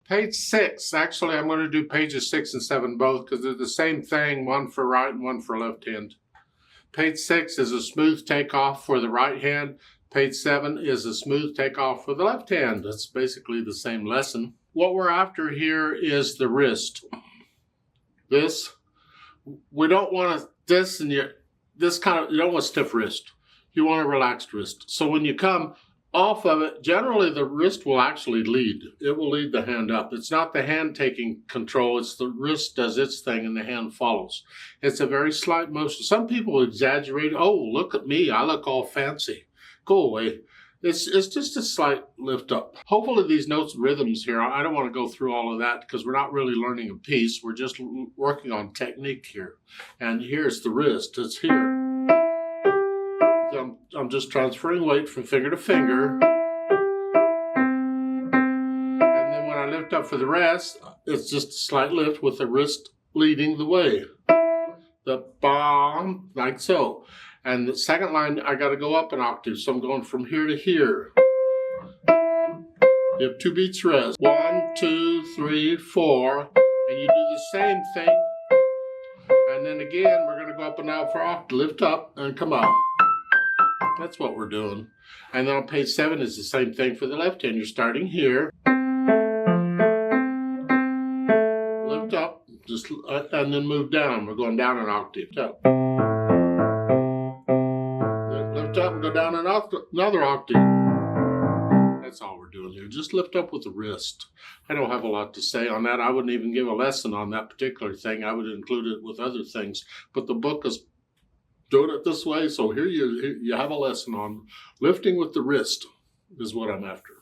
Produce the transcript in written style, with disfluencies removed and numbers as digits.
Page 6, actually I'm going to do pages 6 and 7 both because they're the same thing, one for right and one for left hand. Page 6 is a smooth takeoff for the right hand. Page 7 is a smooth takeoff for the left hand. That's basically the same lesson. What we're after here is the wrist. This, we don't want this and you don't want stiff wrist. You want a relaxed wrist. So when you come off of it, generally the wrist will actually lead. It will lead the hand up. It's not the hand taking control, it's the wrist does its thing and the hand follows. It's a very slight motion. Some people exaggerate, oh, look at me, I look all fancy. Go away. It's just a slight lift up. Hopefully these notes and rhythms here, I don't want to go through all of that because we're not really learning a piece. We're just working on technique here. And here's the wrist, it's here. I'm just transferring weight from finger to finger. And then when I lift up for the rest, it's just a slight lift with the wrist leading the way. The bomb, like so. And the second line, I got to go up an octave. So I'm going from here to here. You have 2 beats rest. 1, 2, 3, 4. And you do the same thing. And then again, we're going to go up and out for octave. Lift up and come out. That's what we're doing. And then on page 7 is the same thing for the left hand. You're starting here. Lift up, just and then move down. We're going down an octave. Up. Lift up and go down another octave. That's all we're doing here. Just lift up with the wrist. I don't have a lot to say on that. I wouldn't even give a lesson on that particular thing. I would include it with other things. But the book is doing it this way, so here you have a lesson on lifting with the wrist is what I'm after.